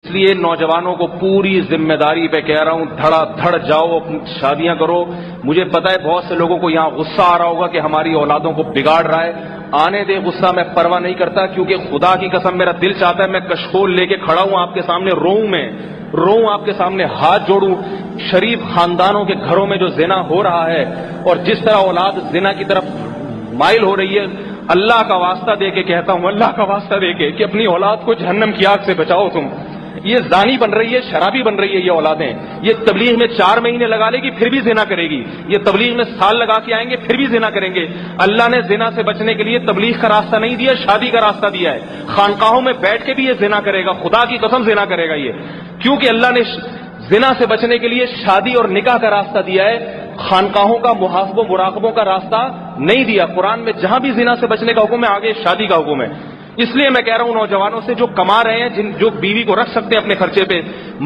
اس لیے نوجوانوں کو پوری ذمہ داری پہ کہہ رہا ہوں، دھڑا دھڑ جاؤ، اپنی شادیاں کرو۔ مجھے پتا ہے بہت سے لوگوں کو یہاں غصہ آ رہا ہوگا کہ ہماری اولادوں کو بگاڑ رہا ہے، آنے دے غصہ، میں پرواہ نہیں کرتا، کیونکہ خدا کی قسم میرا دل چاہتا ہے میں کشکول لے کے کھڑا ہوں آپ کے سامنے، روؤں آپ کے سامنے، ہاتھ جوڑوں۔ شریف خاندانوں کے گھروں میں جو زنا ہو رہا ہے اور جس طرح اولاد زنا کی طرف مائل ہو رہی ہے، اللہ کا واسطہ دے کے کہتا ہوں، اللہ کا واسطہ دے کے کہ اپنی اولاد کو جہنم کی آگ سے بچاؤ تم۔ یہ زانی بن رہی ہے، شرابی بن رہی ہے یہ اولادیں، یہ تبلیغ میں 4 مہینے لگا لے گی پھر بھی زنا کرے گی، یہ تبلیغ میں سال لگا کے آئیں گے پھر بھی زنا کریں گے۔ اللہ نے زنا سے بچنے کے لیے تبلیغ کا راستہ نہیں دیا، شادی کا راستہ دیا ہے۔ خانقاہوں میں بیٹھ کے بھی یہ زنا کرے گا، خدا کی قسم زنا کرے گا یہ، کیونکہ اللہ نے زنا سے بچنے کے لیے شادی اور نکاح کا راستہ دیا ہے، خانقاہوں کا محاسبوں مراقبوں کا راستہ نہیں دیا۔ قرآن میں جہاں بھی زنا سے بچنے کا حکم ہے آگے شادی کا حکم ہے۔ اس لیے میں کہہ رہا ہوں نوجوانوں سے جو کما رہے ہیں، جو بیوی کو رکھ سکتے ہیں اپنے خرچے پہ،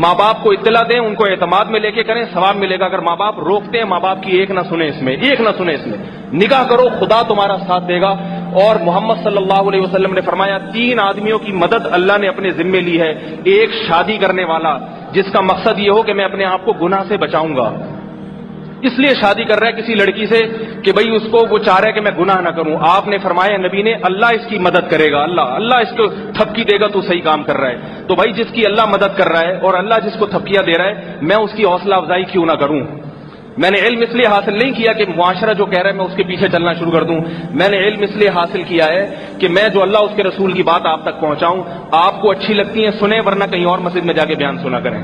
ماں باپ کو اطلاع دیں، ان کو اعتماد میں لے کے کریں، ثواب ملے گا۔ اگر ماں باپ روکتے ہیں، ماں باپ کی ایک نہ سنیں، اس میں نکاح کرو، خدا تمہارا ساتھ دے گا۔ اور محمد صلی اللہ علیہ وسلم نے فرمایا 3 آدمیوں کی مدد اللہ نے اپنے ذمے لی ہے۔ ایک شادی کرنے والا جس کا مقصد یہ ہو کہ میں اپنے آپ کو گناہ سے بچاؤں گا، اس لیے شادی کر رہا ہے کسی لڑکی سے کہ بھئی اس کو وہ چاہ رہا ہے کہ میں گناہ نہ کروں۔ آپ نے فرمایا نبی نے اللہ اس کی مدد کرے گا، اللہ اس کو تھپکی دے گا، تو صحیح کام کر رہا ہے۔ تو بھائی جس کی اللہ مدد کر رہا ہے اور اللہ جس کو تھپکیاں دے رہا ہے، میں اس کی حوصلہ افزائی کیوں نہ کروں؟ میں نے علم اس لیے حاصل نہیں کیا کہ معاشرہ جو کہہ رہا ہے میں اس کے پیچھے چلنا شروع کر دوں، میں نے علم اس لیے حاصل کیا ہے کہ میں جو اللہ اس کے رسول کی بات آپ تک پہنچاؤں، آپ کو اچھی لگتی ہیں سنیں، ورنہ کہیں اور مسجد میں جا کے بیان سنا کریں۔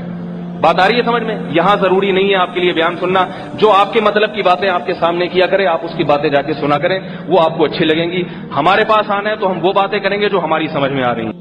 بات آ رہی ہے سمجھ میں؟ یہاں ضروری نہیں ہے آپ کے لیے بیان سننا، جو آپ کے مطلب کی باتیں آپ کے سامنے کیا کرے، آپ اس کی باتیں جا کے سنا کریں، وہ آپ کو اچھی لگیں گی۔ ہمارے پاس آنا ہے تو ہم وہ باتیں کریں گے جو ہماری سمجھ میں آ رہی ہیں۔